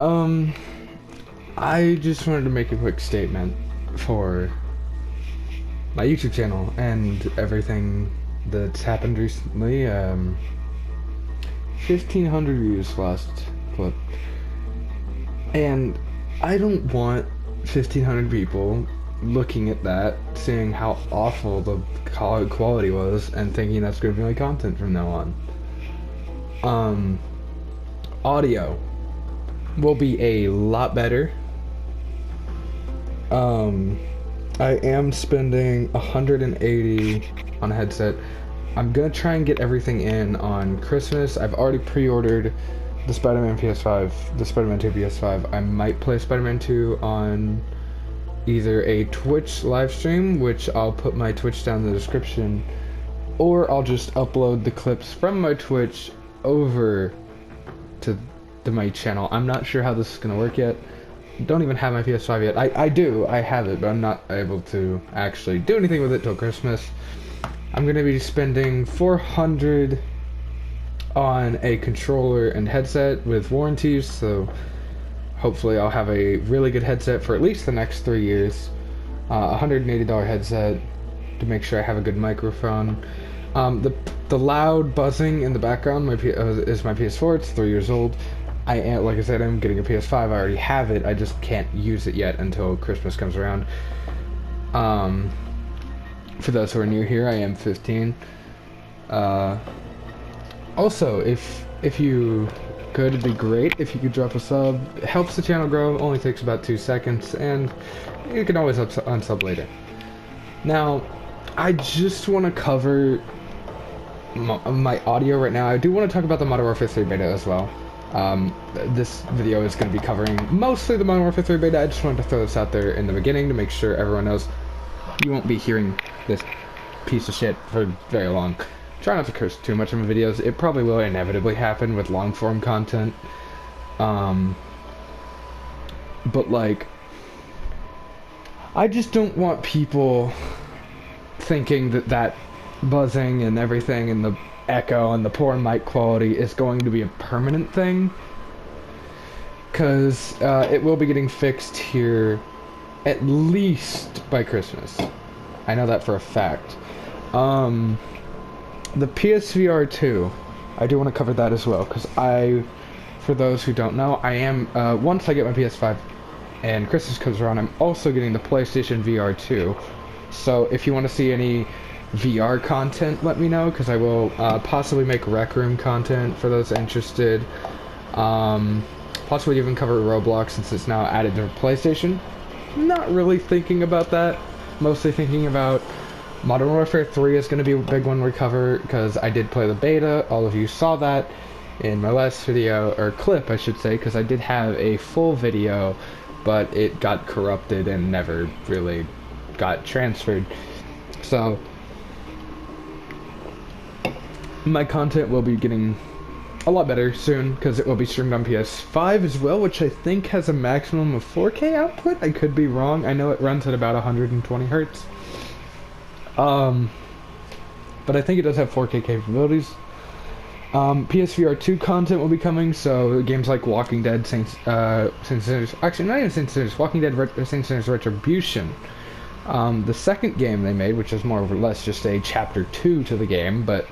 Um, I just wanted to make a quick statement for my YouTube channel and everything that's happened recently. 1,500 views last clip. And I don't want 1,500 people looking at that, seeing how awful the quality was, and thinking that's going to be my content from now on. Audio will be a lot better. I am spending 180 on a headset. I'm gonna try and get everything in on Christmas. I've already pre-ordered the Spider-Man PS5, the Spider-Man 2 PS5. I might play Spider-Man 2 on either a Twitch live stream, which I'll put my Twitch down in the description, or I'll just upload the clips from my Twitch over to my channel. I'm not sure how this is gonna work yet. Don't even have my PS5 yet. I have it, but I'm not able to actually do anything with it till Christmas. I'm gonna be spending 400 on a controller and headset with warranties, so hopefully I'll have a really good headset for at least the next 3 years. $180 headset to make sure I have a good microphone. The loud buzzing in the background is my PS4. It's 3 years old. Like I said, I'm getting a PS5. I already have it. I just can't use it yet until Christmas comes around. For those who are new here, I am 15. Also, if you could, it'd be great if you could drop a sub. It helps the channel grow. It only takes about 2 seconds, and you can always unsub later. Now, I just want to cover my audio right now. I do want to talk about the Modern Warfare 3 beta as well. This video is going to be covering mostly the Modern Warfare 3 beta. I just wanted to throw this out there in the beginning to make sure everyone knows you won't be hearing this piece of shit for very long. Try not to curse too much in my videos. It probably will inevitably happen with long form content. But like, I just don't want people thinking that buzzing and everything and the echo and the poor mic quality is going to be a permanent thing, because it will be getting fixed here at least by Christmas. I know that for a fact. The PSVR 2, I do want to cover that as well, because for those who don't know, I am, once I get my PS5 and Christmas comes around, I'm also getting the PlayStation VR 2. So if you want to see any VR content, let me know, because I will possibly make Rec Room content for those interested. Possibly even cover Roblox since it's now added to PlayStation. Not really thinking about that. Mostly thinking about Modern Warfare 3 is going to be a big one we cover, because I did play the beta. All of you saw that in my last video, or clip I should say, because I did have a full video, but it got corrupted and never really got transferred. So my content will be getting a lot better soon, because it will be streamed on PS5 as well, which I think has a maximum of 4K output. I could be wrong. I know it runs at about 120 hertz. But I think it does have 4K capabilities. PSVR 2 content will be coming, so games like Walking Dead, Saints Sinners, actually not even Saints Sinners, Walking Dead, Saints Sinners Retribution. The second game they made, which is more or less just a chapter 2 to the game, but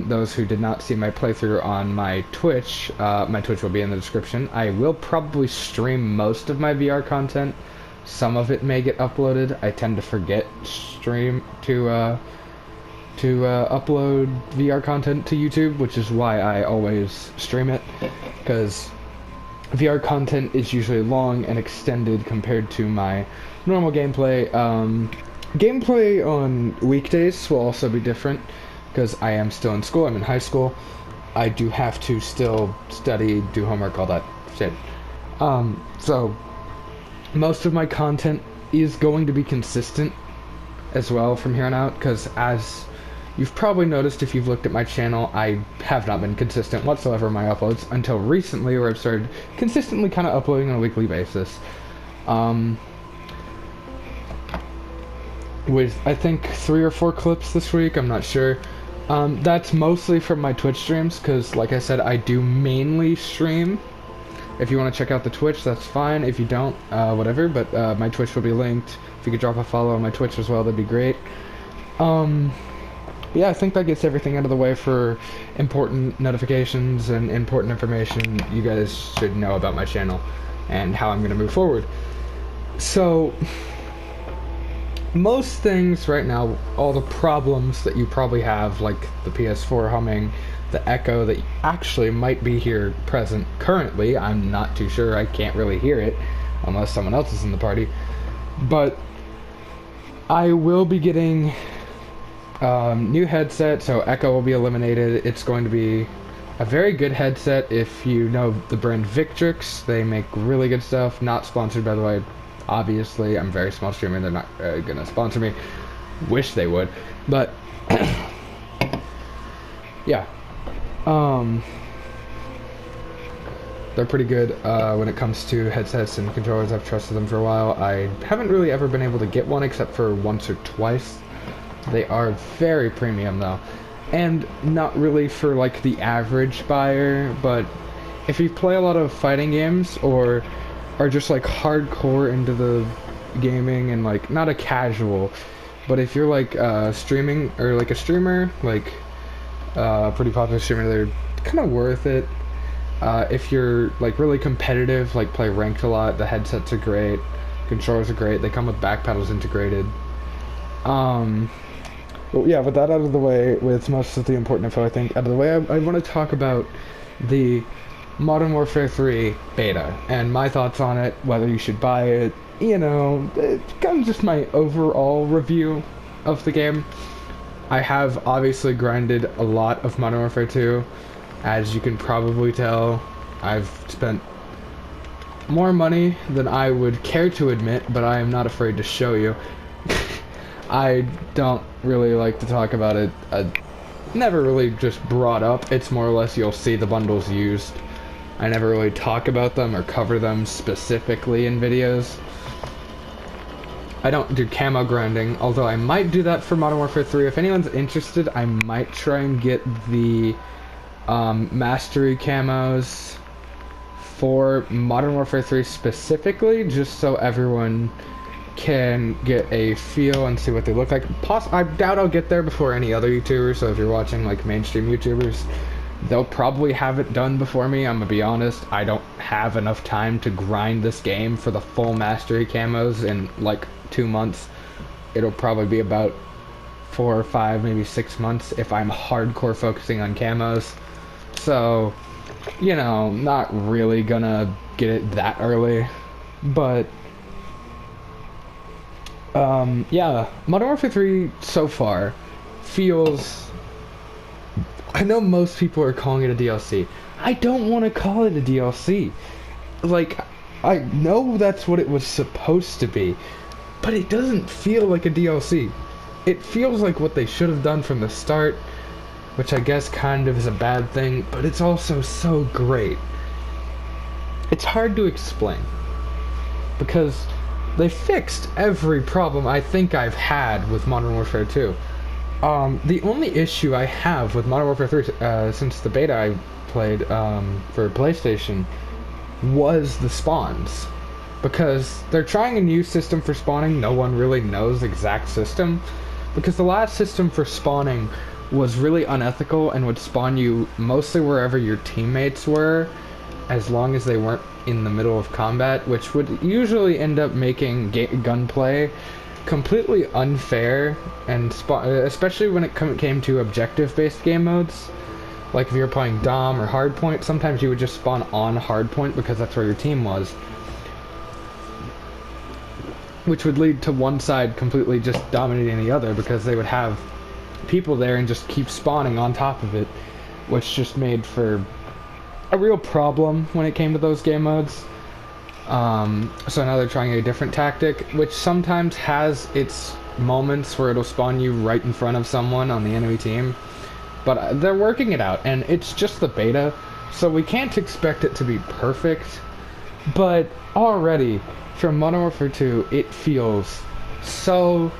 those who did not see my playthrough on my Twitch will be in the description. I will probably stream most of my VR content. Some of it may get uploaded. I tend to forget to upload VR content to YouTube, which is why I always stream it, because VR content is usually long and extended compared to my normal gameplay. Gameplay on weekdays will also be different, because I am still in school. I'm in high school. I do have to still study, do homework, all that shit. So most of my content is going to be consistent as well from here on out, because as you've probably noticed if you've looked at my channel, I have not been consistent whatsoever in my uploads until recently, where I've started consistently kind of uploading on a weekly basis. With, I think, 3 or 4 clips this week, I'm not sure. That's mostly from my Twitch streams, because, like I said, I do mainly stream If you want to check out the Twitch, that's fine. If you don't, whatever, but my Twitch will be linked. If you could drop a follow on my Twitch as well, that'd be great. Yeah, I think that gets everything out of the way for important notifications and important information you guys should know about my channel and how I'm going to move forward. So, most things right now, all the problems that you probably have, like the PS4 humming, the echo that actually might be here present currently, I'm not too sure, I can't really hear it unless someone else is in the party, but I will be getting new headset, so echo will be eliminated. It's going to be a very good headset. If you know the brand Victrix, they make really good stuff. Not sponsored, by the way. Obviously, I'm a very small streamer. They're not gonna sponsor me. Wish they would, but yeah, they're pretty good when it comes to headsets and controllers. I've trusted them for a while. I haven't really ever been able to get one except for once or twice. They are very premium though, and not really for like the average buyer, but if you play a lot of fighting games or are just like hardcore into the gaming and like not a casual, but if you're like streaming or like a streamer, like pretty popular streamer, they're kind of worth it. If you're like really competitive, like play ranked a lot, the headsets are great, controllers are great, they come with back pedals integrated. Well, yeah, with that out of the way, with most of the important info, I think, out of the way, I want to talk about the Modern Warfare 3 beta, and my thoughts on it, whether you should buy it, you know, it's kind of just my overall review of the game. I have obviously grinded a lot of Modern Warfare 2, as you can probably tell. I've spent more money than I would care to admit, but I am not afraid to show you. I don't really like to talk about it. Never really just brought up. It's more or less you'll see the bundles used. I never really talk about them or cover them specifically in videos. I don't do camo grinding, although I might do that for Modern Warfare 3. If anyone's interested, I might try and get the mastery camos for Modern Warfare 3 specifically, just so everyone can get a feel and see what they look like. I doubt I'll get there before any other YouTubers, so if you're watching like mainstream YouTubers, they'll probably have it done before me. I'm gonna be honest, I don't have enough time to grind this game for the full mastery camos in like 2 months. It'll probably be about 4 or 5, maybe 6 months if I'm hardcore focusing on camos. So, you know, not really gonna get it that early, but yeah, Modern Warfare 3 so far feels... I know most people are calling it a DLC. I don't want to call it a DLC. Like, I know that's what it was supposed to be, but it doesn't feel like a DLC. It feels like what they should have done from the start, which I guess kind of is a bad thing, but it's also so great. It's hard to explain, because they fixed every problem I think I've had with Modern Warfare 2. The only issue I have with Modern Warfare 3 since the beta I played for PlayStation was the spawns. Because they're trying a new system for spawning. No one really knows the exact system. Because the last system for spawning was really unethical and would spawn you mostly wherever your teammates were, as long as they weren't in the middle of combat, which would usually end up making gunplay completely unfair, and especially when it came to objective-based game modes. Like if you were playing Dom or Hardpoint, sometimes you would just spawn on Hardpoint because that's where your team was, which would lead to one side completely just dominating the other because they would have people there and just keep spawning on top of it, which just made for a real problem when it came to those game modes. So now they're trying a different tactic, which sometimes has its moments where it'll spawn you right in front of someone on the enemy team, but they're working it out, and it's just the beta, so we can't expect it to be perfect, but already from Modern Warfare 2 it feels so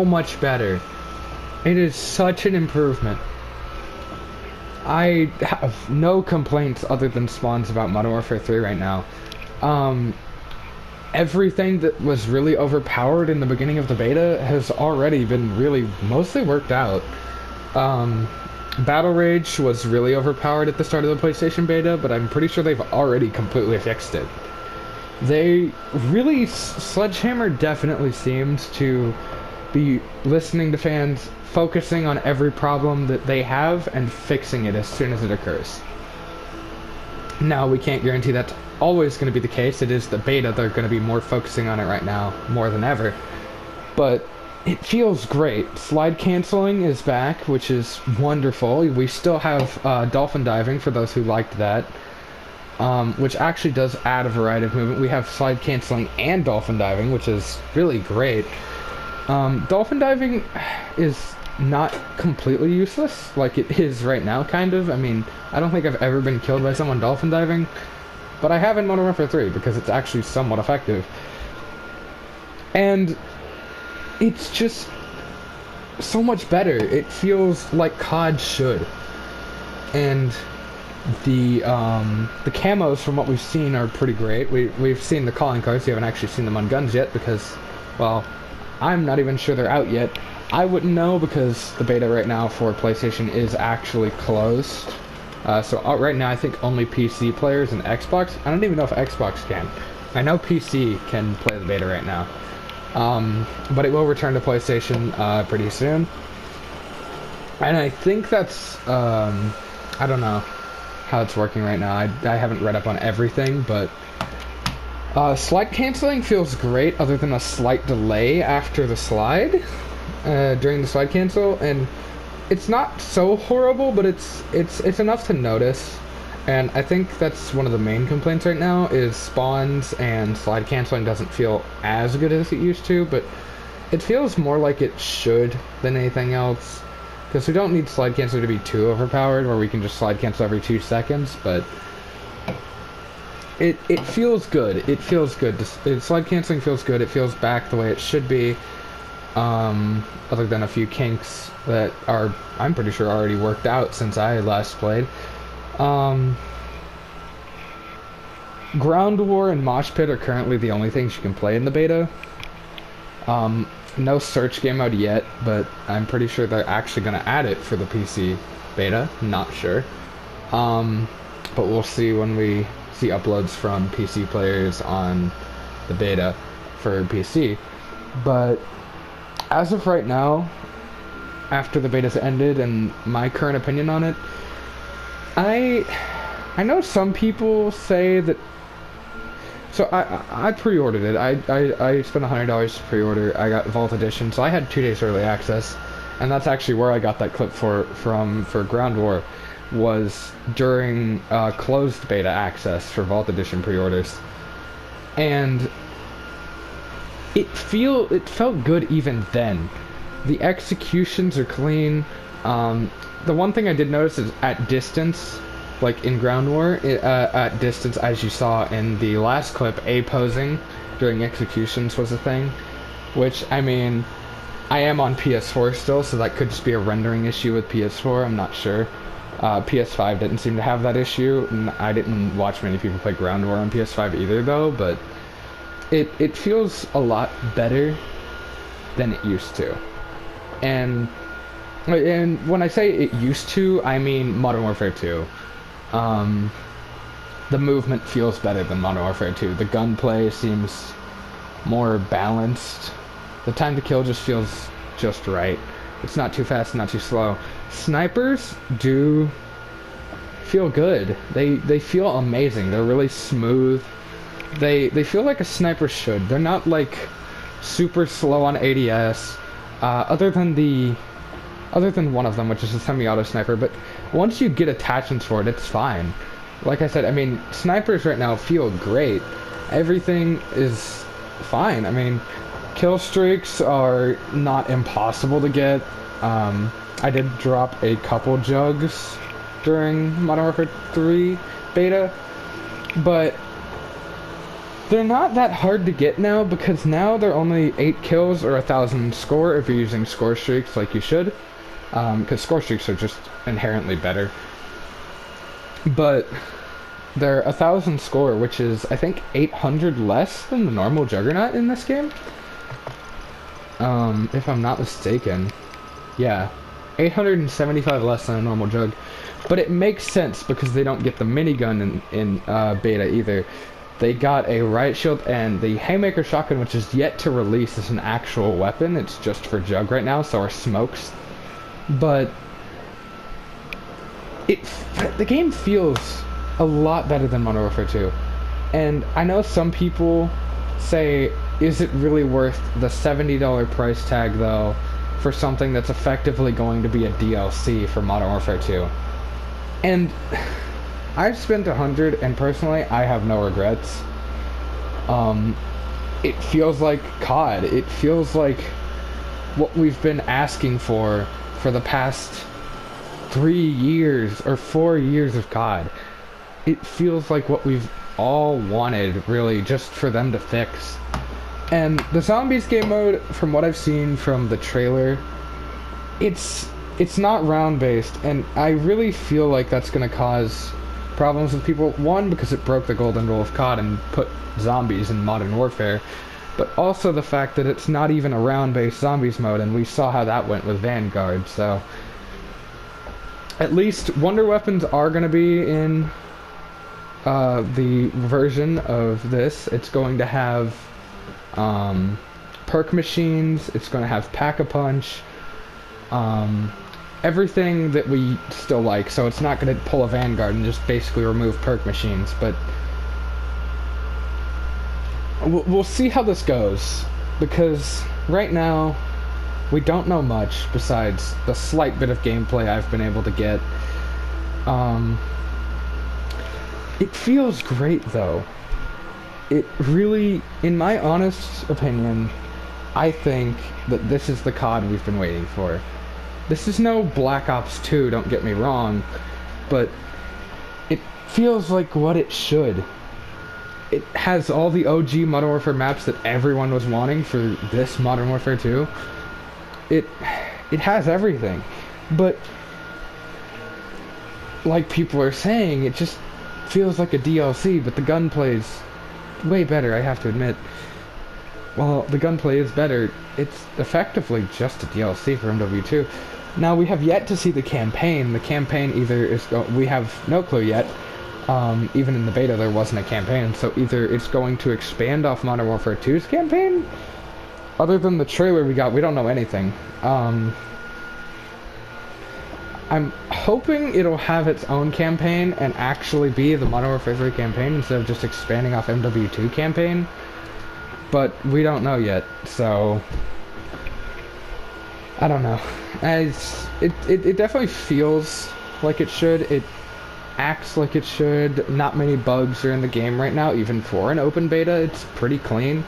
much better. It is such an improvement. I have no complaints other than spawns about Modern Warfare 3 right now. Um, Everything that was really overpowered in the beginning of the beta has already been really mostly worked out. Um, Battle Rage was really overpowered at the start of the PlayStation beta, but I'm pretty sure they've already completely fixed it. They really, Sledgehammer definitely seems to be listening to fans, focusing on every problem that they have, and fixing it as soon as it occurs. Now, we can't guarantee that's always going to be the case. It is the beta, they're going to be more focusing on it right now, more than ever. But it feels great. Slide canceling is back, which is wonderful. We still have dolphin diving for those who liked that. Which actually does add a variety of movement. We have slide canceling and dolphin diving, which is really great. Dolphin diving is not completely useless, like it is right now, kind of. I mean, I don't think I've ever been killed by someone dolphin diving, but I have in Modern Warfare 3 because it's actually somewhat effective. And it's just so much better. It feels like COD should. And the camos from what we've seen are pretty great. We've seen the calling cards. We haven't actually seen them on guns yet because, well, I'm not even sure they're out yet. I wouldn't know because the beta right now for PlayStation is actually closed. So right now I think only PC players and Xbox. I don't even know if Xbox can. I know PC can play the beta right now. But it will return to PlayStation pretty soon. And I think that's, I don't know how it's working right now. I haven't read up on everything, but slide canceling feels great other than a slight delay after the slide, during the slide cancel, and it's not so horrible, but it's enough to notice. And I think that's one of the main complaints right now is spawns and slide canceling doesn't feel as good as it used to, but it feels more like it should than anything else. Because we don't need slide cancel to be too overpowered, where we can just slide cancel every 2 seconds, but it feels good. It feels good. Slide canceling feels good. It feels back the way it should be. Other than a few kinks that are, I'm pretty sure, already worked out since I last played. Ground War and Mosh Pit are currently the only things you can play in the beta. No search game mode yet, but I'm pretty sure they're actually going to add it for the PC beta. Not sure. But we'll see when we see uploads from PC players on the beta for PC. But as of right now, after the beta's ended and my current opinion on it, I know some people say that. So I pre-ordered it. I spent $100 to pre-order. I got Vault Edition, so I had 2 days early access, and that's actually where I got that clip for Ground War, was during closed beta access for Vault Edition pre-orders, and it felt good even then. The executions are clean. The one thing I did notice is at distance. Like in Ground War, at distance, as you saw in the last clip, A-posing during executions was a thing. Which, I mean, I am on PS4 still, so that could just be a rendering issue with PS4, I'm not sure. PS5 didn't seem to have that issue, and I didn't watch many people play Ground War on PS5 either, though, but it feels a lot better than it used to. And when I say it used to, I mean Modern Warfare 2. The movement feels better than Modern Warfare 2. The gunplay seems more balanced. The time to kill just feels just right. It's not too fast, not too slow. Snipers do feel good. They feel amazing. They're really smooth. They feel like a sniper should. They're not like super slow on ADS. Other than one of them, which is a semi-auto sniper, but once you get attachments for it, it's fine. Like I said, I mean, snipers right now feel great. Everything is fine. I mean, kill streaks are not impossible to get. I did drop a couple jugs during Modern Warfare 3 beta, but they're not that hard to get now, because now they're only 8 kills or 1,000 score if you're using score streaks like you should. Because score streaks are just inherently better. but they're 1,000 score, which is I think 800 less than the normal Juggernaut in this game. If I'm not mistaken. Yeah, 875 less than a normal Jug. But it makes sense because they don't get the minigun in beta either. They got a riot shield and the Haymaker shotgun, which is yet to release as an actual weapon. It's just for Jug right now, so are smokes. But the game feels a lot better than Modern Warfare 2. And I know some people say, is it really worth the $70 price tag, though, for something that's effectively going to be a DLC for Modern Warfare 2? And I've spent $100, and personally, I have no regrets. It feels like COD. It feels like what we've been asking for the past 3 years or 4 years of COD. It feels like what we've all wanted, really, just for them to fix. And the Zombies game mode, from what I've seen from the trailer, it's not round-based, and I really feel like that's going to cause problems with people. One, because it broke the golden rule of COD and put zombies in Modern Warfare, but also the fact that it's not even a round-based zombies mode, and we saw how that went with Vanguard, so... At least wonder weapons are going to be in the version of this. It's going to have perk machines, it's going to have pack-a-punch, everything that we still like, so it's not going to pull a Vanguard and just basically remove perk machines, but we'll see how this goes, because right now we don't know much besides the slight bit of gameplay I've been able to get. It feels great, though. It really, in my honest opinion, I think that this is the COD we've been waiting for. This is no Black Ops 2, don't get me wrong, but it feels like what it should. It has all the OG Modern Warfare maps that everyone was wanting for this Modern Warfare 2. It has everything, but like people are saying, it just feels like a DLC, but the gunplay's way better, I have to admit. While the gunplay is better, it's effectively just a DLC for MW2. Now, we have yet to see the campaign. The campaign either is... we have no clue yet. Even in the beta, there wasn't a campaign, so either it's going to expand off Modern Warfare 2's campaign. Other than the trailer we got, we don't know anything. I'm hoping it'll have its own campaign and actually be the Modern Warfare 3 campaign instead of just expanding off MW2 campaign. But we don't know yet, so... I don't know. It definitely feels like it should. It acts like it should. Not many bugs are in the game right now, even for an open beta. It's pretty clean.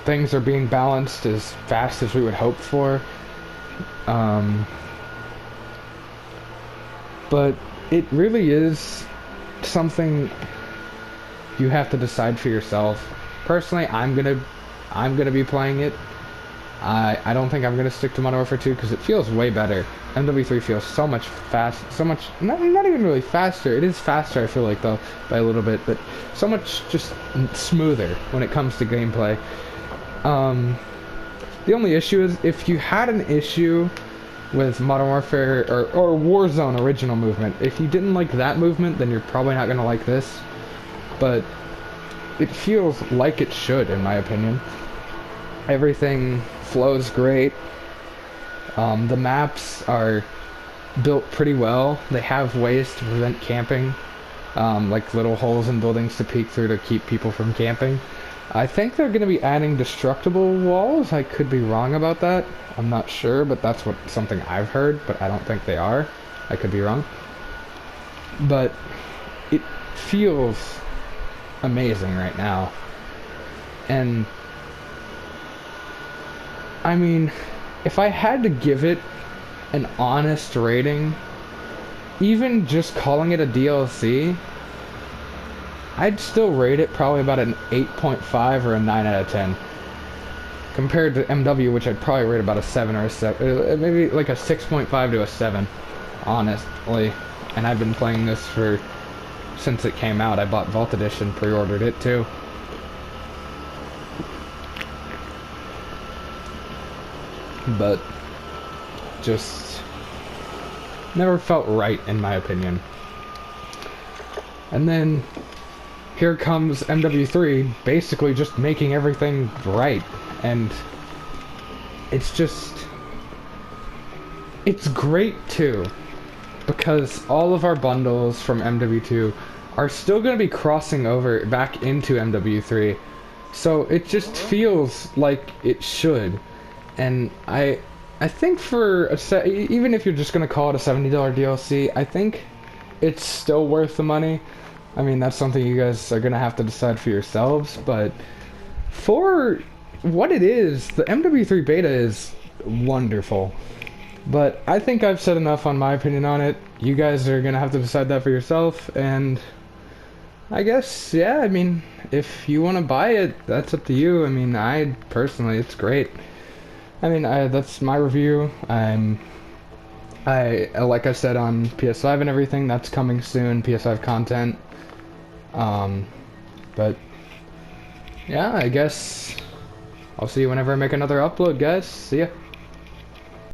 Things are being balanced as fast as we would hope for. But it really is something you have to decide for yourself. Personally, I'm gonna be playing it. I don't think I'm gonna stick to Modern Warfare 2 because it feels way better. MW3 feels so much not even really faster. It is faster, I feel like, though, by a little bit, but so much just smoother when it comes to gameplay. The only issue is, if you had an issue with Modern Warfare or Warzone original movement, if you didn't like that movement, then you're probably not gonna like this. But it feels like it should, in my opinion. Everything flows great. The maps are built pretty well. They have ways to prevent camping, like little holes in buildings to peek through to keep people from camping. I think they're going to be adding destructible walls. I could be wrong about that. I'm not sure, but that's something I've heard, but I don't think they are. I could be wrong. But it feels amazing right now. And I mean, if I had to give it an honest rating, even just calling it a DLC, I'd still rate it probably about an 8.5 or a 9 out of 10. Compared to MW, which I'd probably rate about a 7 or a 7, maybe like a 6.5 to a 7, honestly. And I've been playing this since it came out. I bought Vault Edition, pre-ordered it too. But just never felt right in my opinion. And then here comes MW3 basically just making everything right, and it's great too, because all of our bundles from MW2 are still going to be crossing over back into MW3, so it just feels like it should. And I think for even if you're just going to call it a $70 DLC, I think it's still worth the money. I mean, that's something you guys are going to have to decide for yourselves, but for what it is, the MW3 beta is wonderful. But I think I've said enough on my opinion on it. You guys are going to have to decide that for yourself, and I guess, yeah, I mean, if you want to buy it, that's up to you. I mean, I personally, it's great. I mean, that's my review. Like I said on PS5 and everything, that's coming soon, PS5 content. But yeah, I guess I'll see you whenever I make another upload, guys. See ya.